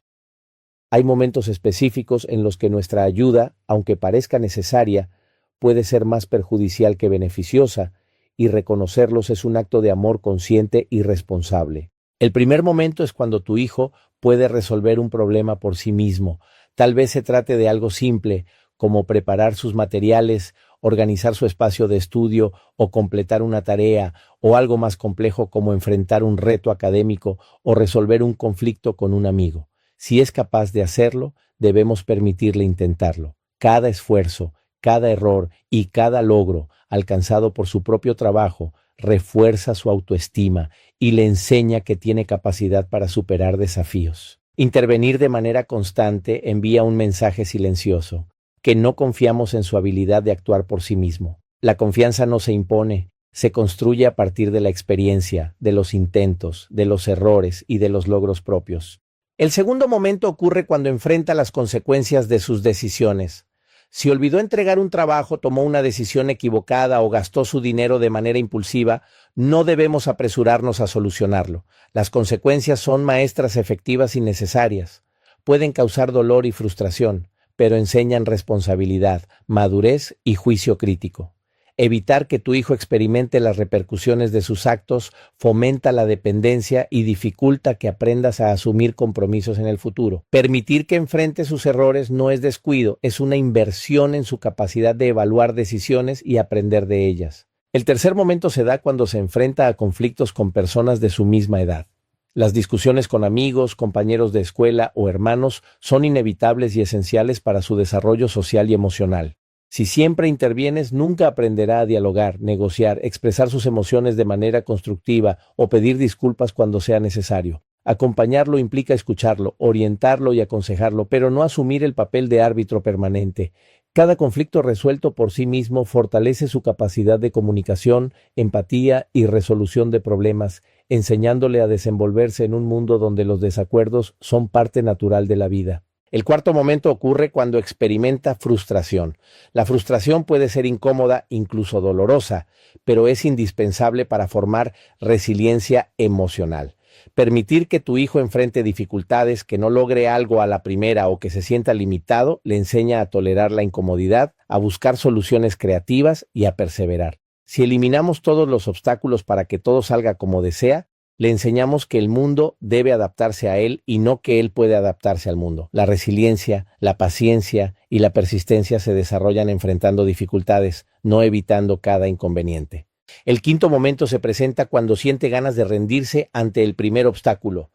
Hay momentos específicos en los que nuestra ayuda, aunque parezca necesaria, puede ser más perjudicial que beneficiosa, y reconocerlos es un acto de amor consciente y responsable. El primer momento es cuando tu hijo puede resolver un problema por sí mismo. Tal vez se trate de algo simple, como preparar sus materiales, organizar su espacio de estudio o completar una tarea, o algo más complejo como enfrentar un reto académico o resolver un conflicto con un amigo. Si es capaz de hacerlo, debemos permitirle intentarlo. Cada esfuerzo, cada error y cada logro alcanzado por su propio trabajo refuerza su autoestima y le enseña que tiene capacidad para superar desafíos. Intervenir de manera constante envía un mensaje silencioso, que no confiamos en su habilidad de actuar por sí mismo. La confianza no se impone, se construye a partir de la experiencia, de los intentos, de los errores y de los logros propios. El segundo momento ocurre cuando enfrenta las consecuencias de sus decisiones. Si olvidó entregar un trabajo, tomó una decisión equivocada o gastó su dinero de manera impulsiva, no debemos apresurarnos a solucionarlo. Las consecuencias son maestras efectivas y necesarias. Pueden causar dolor y frustración, pero enseñan responsabilidad, madurez y juicio crítico. Evitar que tu hijo experimente las repercusiones de sus actos fomenta la dependencia y dificulta que aprendas a asumir compromisos en el futuro. Permitir que enfrente sus errores no es descuido, es una inversión en su capacidad de evaluar decisiones y aprender de ellas. El tercer momento se da cuando se enfrenta a conflictos con personas de su misma edad. Las discusiones con amigos, compañeros de escuela o hermanos son inevitables y esenciales para su desarrollo social y emocional. Si siempre intervienes, nunca aprenderá a dialogar, negociar, expresar sus emociones de manera constructiva o pedir disculpas cuando sea necesario. Acompañarlo implica escucharlo, orientarlo y aconsejarlo, pero no asumir el papel de árbitro permanente. Cada conflicto resuelto por sí mismo fortalece su capacidad de comunicación, empatía y resolución de problemas, enseñándole a desenvolverse en un mundo donde los desacuerdos son parte natural de la vida. El cuarto momento ocurre cuando experimenta frustración. La frustración puede ser incómoda, incluso dolorosa, pero es indispensable para formar resiliencia emocional. Permitir que tu hijo enfrente dificultades, que no logre algo a la primera o que se sienta limitado, le enseña a tolerar la incomodidad, a buscar soluciones creativas y a perseverar. Si eliminamos todos los obstáculos para que todo salga como desea, Le enseñamos que el mundo debe adaptarse a él y no que él puede adaptarse al mundo. La resiliencia, la paciencia y la persistencia se desarrollan enfrentando dificultades, no evitando cada inconveniente. El quinto momento se presenta cuando siente ganas de rendirse ante el primer obstáculo.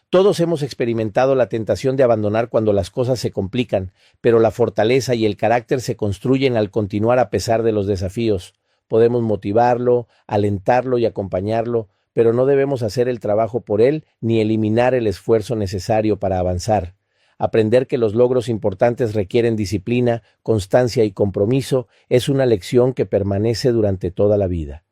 Todos hemos experimentado la tentación de abandonar cuando las cosas se complican, pero la fortaleza y el carácter se construyen al continuar a pesar de los desafíos. Podemos motivarlo, alentarlo y acompañarlo, pero no debemos hacer el trabajo por él ni eliminar el esfuerzo necesario para avanzar. Aprender que los logros importantes requieren disciplina, constancia y compromiso es una lección que permanece durante toda la vida.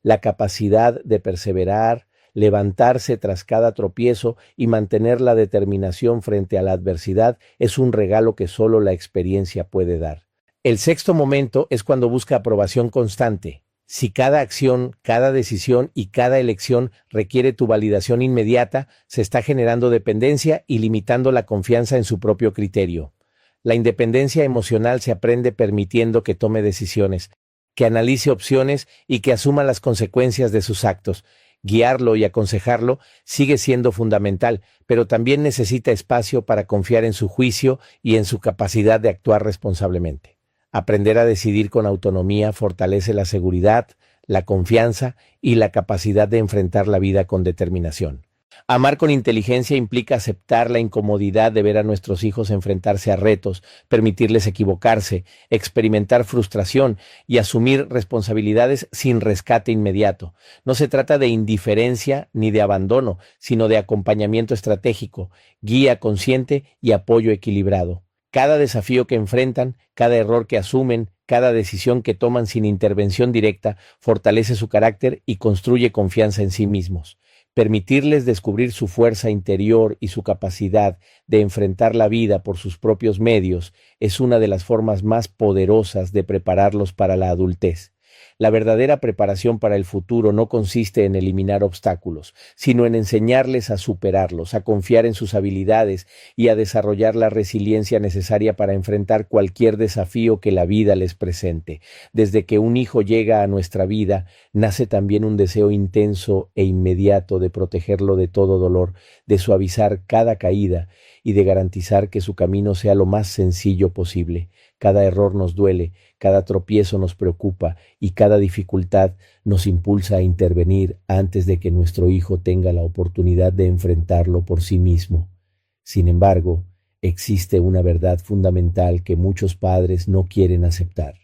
La capacidad de perseverar, levantarse tras cada tropiezo y mantener la determinación frente a la adversidad es un regalo que solo la experiencia puede dar. El sexto momento es cuando busca aprobación constante. Si cada acción, cada decisión y cada elección requiere tu validación inmediata, se está generando dependencia y limitando la confianza en su propio criterio. La independencia emocional se aprende permitiendo que tome decisiones, que analice opciones y que asuma las consecuencias de sus actos. Guiarlo y aconsejarlo sigue siendo fundamental, pero también necesita espacio para confiar en su juicio y en su capacidad de actuar responsablemente. Aprender a decidir con autonomía fortalece la seguridad, la confianza y la capacidad de enfrentar la vida con determinación. Amar con inteligencia implica aceptar la incomodidad de ver a nuestros hijos enfrentarse a retos, permitirles equivocarse, experimentar frustración y asumir responsabilidades sin rescate inmediato. No se trata de indiferencia ni de abandono, sino de acompañamiento estratégico, guía consciente y apoyo equilibrado. Cada desafío que enfrentan, cada error que asumen, cada decisión que toman sin intervención directa fortalece su carácter y construye confianza en sí mismos. Permitirles descubrir su fuerza interior y su capacidad de enfrentar la vida por sus propios medios es una de las formas más poderosas de prepararlos para la adultez. La verdadera preparación para el futuro no consiste en eliminar obstáculos, sino en enseñarles a superarlos, a confiar en sus habilidades y a desarrollar la resiliencia necesaria para enfrentar cualquier desafío que la vida les presente. Desde que un hijo llega a nuestra vida, nace también un deseo intenso e inmediato de protegerlo de todo dolor, de suavizar cada caída y de garantizar que su camino sea lo más sencillo posible. Cada error nos duele, cada tropiezo nos preocupa y cada dificultad nos impulsa a intervenir antes de que nuestro hijo tenga la oportunidad de enfrentarlo por sí mismo. Sin embargo, existe una verdad fundamental que muchos padres no quieren aceptar.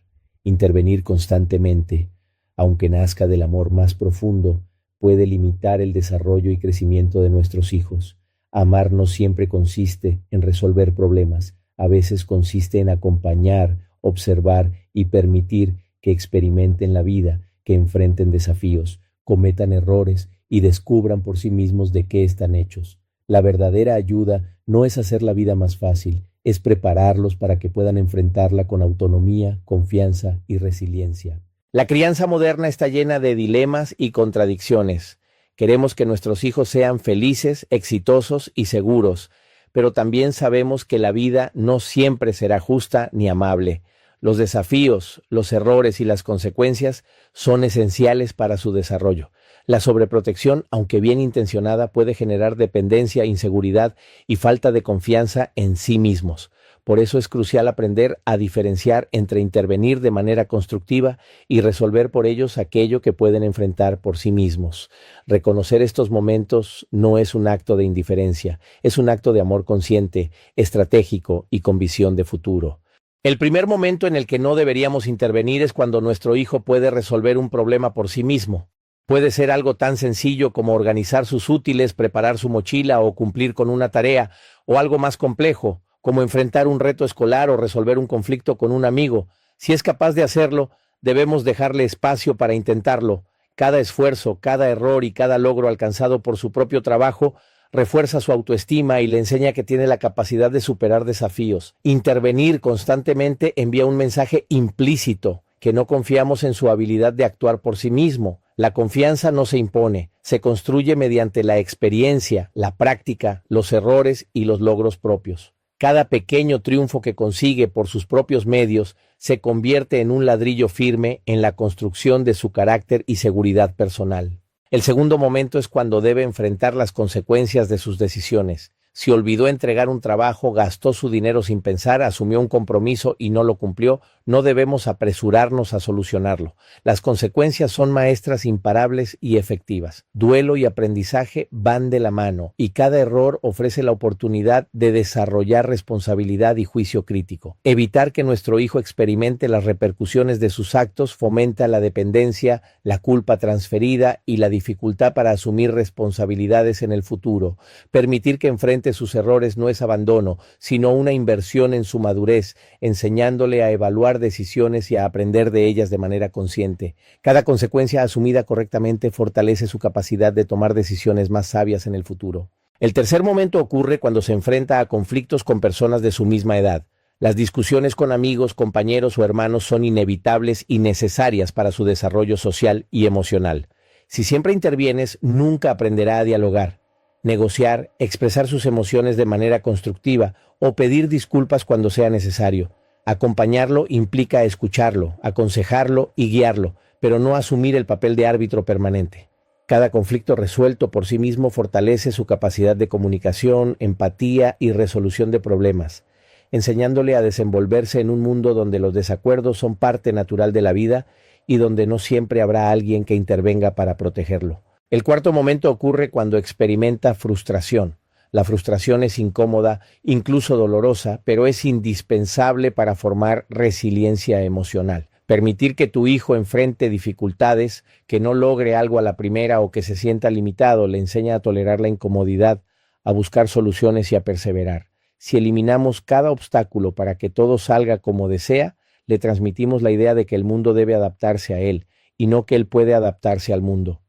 Intervenir constantemente, aunque nazca del amor más profundo, puede limitar el desarrollo y crecimiento de nuestros hijos. Amar no siempre consiste en resolver problemas, a veces consiste en acompañar, observar y permitir que experimenten la vida, que enfrenten desafíos, cometan errores y descubran por sí mismos de qué están hechos. La verdadera ayuda no es hacer la vida más fácil, es prepararlos para que puedan enfrentarla con autonomía, confianza y resiliencia. La crianza moderna está llena de dilemas y contradicciones. Queremos que nuestros hijos sean felices, exitosos y seguros, pero también sabemos que la vida no siempre será justa ni amable. Los desafíos, los errores y las consecuencias son esenciales para su desarrollo. La sobreprotección, aunque bien intencionada, puede generar dependencia, inseguridad y falta de confianza en sí mismos. Por eso es crucial aprender a diferenciar entre intervenir de manera constructiva y resolver por ellos aquello que pueden enfrentar por sí mismos. Reconocer estos momentos no es un acto de indiferencia, es un acto de amor consciente, estratégico y con visión de futuro. El primer momento en el que no deberíamos intervenir es cuando nuestro hijo puede resolver un problema por sí mismo. Puede ser algo tan sencillo como organizar sus útiles, preparar su mochila o cumplir con una tarea, o algo más complejo, como enfrentar un reto escolar o resolver un conflicto con un amigo. Si es capaz de hacerlo, debemos dejarle espacio para intentarlo. Cada esfuerzo, cada error y cada logro alcanzado por su propio trabajo refuerza su autoestima y le enseña que tiene la capacidad de superar desafíos. Intervenir constantemente envía un mensaje implícito, que no confiamos en su habilidad de actuar por sí mismo. La confianza no se impone, se construye mediante la experiencia, la práctica, los errores y los logros propios. Cada pequeño triunfo que consigue por sus propios medios se convierte en un ladrillo firme en la construcción de su carácter y seguridad personal. El segundo momento es cuando debe enfrentar las consecuencias de sus decisiones. Si olvidó entregar un trabajo, gastó su dinero sin pensar, asumió un compromiso y no lo cumplió, no debemos apresurarnos a solucionarlo. Las consecuencias son maestras imparables y efectivas. Duelo y aprendizaje van de la mano y cada error ofrece la oportunidad de desarrollar responsabilidad y juicio crítico. Evitar que nuestro hijo experimente las repercusiones de sus actos fomenta la dependencia, la culpa transferida y la dificultad para asumir responsabilidades en el futuro. Permitir que enfrente sus errores no es abandono, sino una inversión en su madurez, enseñándole a evaluar decisiones y a aprender de ellas de manera consciente. Cada consecuencia asumida correctamente fortalece su capacidad de tomar decisiones más sabias en el futuro. El tercer momento ocurre cuando se enfrenta a conflictos con personas de su misma edad. Las discusiones con amigos, compañeros o hermanos son inevitables y necesarias para su desarrollo social y emocional. Si siempre intervienes, nunca aprenderá a dialogar. Negociar, expresar sus emociones de manera constructiva o pedir disculpas cuando sea necesario. Acompañarlo implica escucharlo, aconsejarlo y guiarlo, pero no asumir el papel de árbitro permanente. Cada conflicto resuelto por sí mismo fortalece su capacidad de comunicación, empatía y resolución de problemas, enseñándole a desenvolverse en un mundo donde los desacuerdos son parte natural de la vida y donde no siempre habrá alguien que intervenga para protegerlo. El cuarto momento ocurre cuando experimenta frustración. La frustración es incómoda, incluso dolorosa, pero es indispensable para formar resiliencia emocional. Permitir que tu hijo enfrente dificultades, que no logre algo a la primera o que se sienta limitado, le enseña a tolerar la incomodidad, a buscar soluciones y a perseverar. Si eliminamos cada obstáculo para que todo salga como desea, le transmitimos la idea de que el mundo debe adaptarse a él y no que él puede adaptarse al mundo.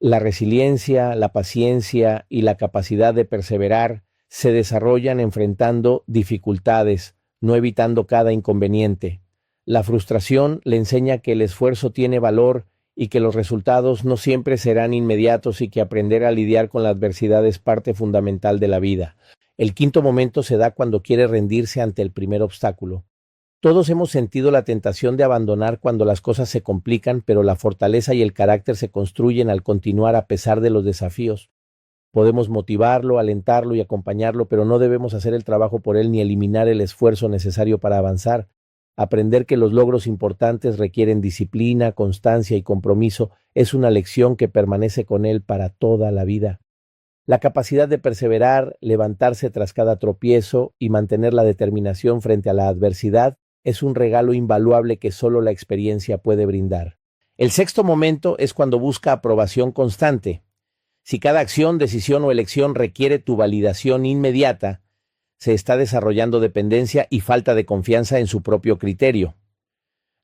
La resiliencia, la paciencia y la capacidad de perseverar se desarrollan enfrentando dificultades, no evitando cada inconveniente. La frustración le enseña que el esfuerzo tiene valor y que los resultados no siempre serán inmediatos y que aprender a lidiar con la adversidad es parte fundamental de la vida. El quinto momento se da cuando quiere rendirse ante el primer obstáculo. Todos hemos sentido la tentación de abandonar cuando las cosas se complican, pero la fortaleza y el carácter se construyen al continuar a pesar de los desafíos. Podemos motivarlo, alentarlo y acompañarlo, pero no debemos hacer el trabajo por él ni eliminar el esfuerzo necesario para avanzar. Aprender que los logros importantes requieren disciplina, constancia y compromiso es una lección que permanece con él para toda la vida. La capacidad de perseverar, levantarse tras cada tropiezo y mantener la determinación frente a la adversidad es un regalo invaluable que solo la experiencia puede brindar. El sexto momento es cuando busca aprobación constante. Si cada acción, decisión o elección requiere tu validación inmediata, se está desarrollando dependencia y falta de confianza en su propio criterio.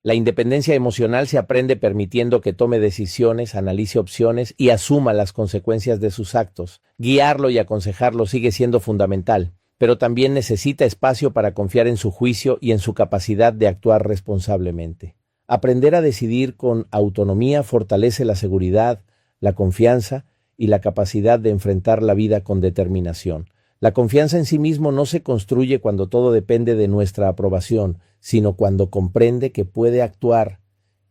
La independencia emocional se aprende permitiendo que tome decisiones, analice opciones y asuma las consecuencias de sus actos. Guiarlo y aconsejarlo sigue siendo fundamental, pero también necesita espacio para confiar en su juicio y en su capacidad de actuar responsablemente. Aprender a decidir con autonomía fortalece la seguridad, la confianza y la capacidad de enfrentar la vida con determinación. La confianza en sí mismo no se construye cuando todo depende de nuestra aprobación, sino cuando comprende que puede actuar,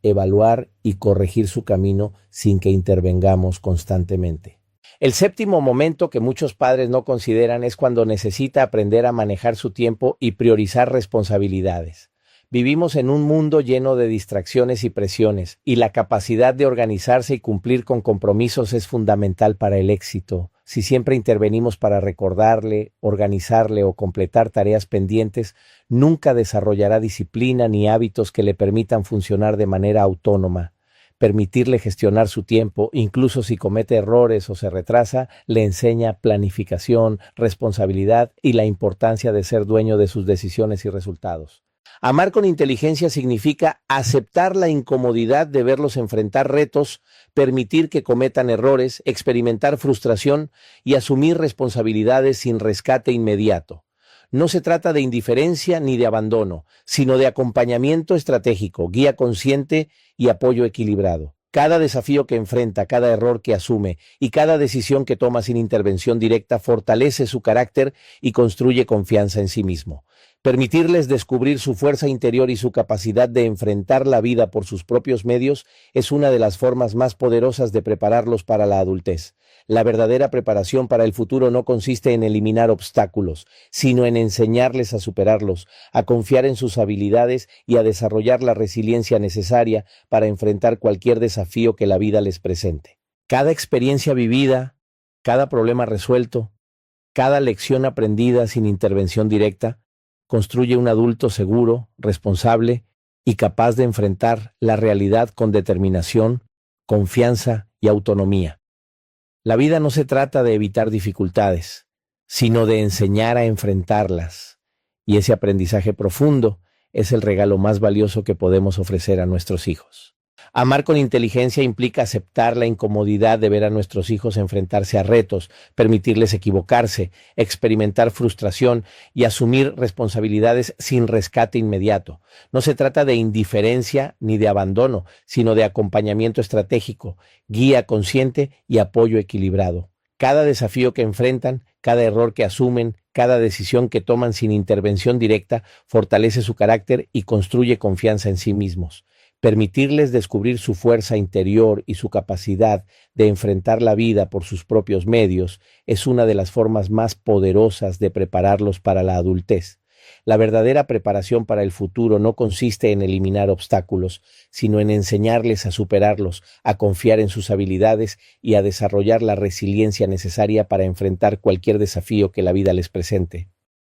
evaluar y corregir su camino sin que intervengamos constantemente. El séptimo momento que muchos padres no consideran es cuando necesita aprender a manejar su tiempo y priorizar responsabilidades. Vivimos en un mundo lleno de distracciones y presiones, y la capacidad de organizarse y cumplir con compromisos es fundamental para el éxito. Si siempre intervenimos para recordarle, organizarle o completar tareas pendientes, nunca desarrollará disciplina ni hábitos que le permitan funcionar de manera autónoma. Permitirle gestionar su tiempo, incluso si comete errores o se retrasa, le enseña planificación, responsabilidad y la importancia de ser dueño de sus decisiones y resultados. Amar con inteligencia significa aceptar la incomodidad de verlos enfrentar retos, permitir que cometan errores, experimentar frustración y asumir responsabilidades sin rescate inmediato. No se trata de indiferencia ni de abandono, sino de acompañamiento estratégico, guía consciente y apoyo equilibrado. Cada desafío que enfrenta, cada error que asume y cada decisión que toma sin intervención directa fortalece su carácter y construye confianza en sí mismo. Permitirles descubrir su fuerza interior y su capacidad de enfrentar la vida por sus propios medios es una de las formas más poderosas de prepararlos para la adultez. La verdadera preparación para el futuro no consiste en eliminar obstáculos, sino en enseñarles a superarlos, a confiar en sus habilidades y a desarrollar la resiliencia necesaria para enfrentar cualquier desafío que la vida les presente. Cada experiencia vivida, cada problema resuelto, cada lección aprendida sin intervención directa, construye un adulto seguro, responsable y capaz de enfrentar la realidad con determinación, confianza y autonomía. La vida no se trata de evitar dificultades, sino de enseñar a enfrentarlas. Y ese aprendizaje profundo es el regalo más valioso que podemos ofrecer a nuestros hijos. Amar con inteligencia implica aceptar la incomodidad de ver a nuestros hijos enfrentarse a retos, permitirles equivocarse, experimentar frustración y asumir responsabilidades sin rescate inmediato. No se trata de indiferencia ni de abandono, sino de acompañamiento estratégico, guía consciente y apoyo equilibrado. Cada desafío que enfrentan, cada error que asumen, cada decisión que toman sin intervención directa fortalece su carácter y construye confianza en sí mismos. Permitirles descubrir su fuerza interior y su capacidad de enfrentar la vida por sus propios medios es una de las formas más poderosas de prepararlos para la adultez. La verdadera preparación para el futuro no consiste en eliminar obstáculos, sino en enseñarles a superarlos, a confiar en sus habilidades y a desarrollar la resiliencia necesaria para enfrentar cualquier desafío que la vida les presente.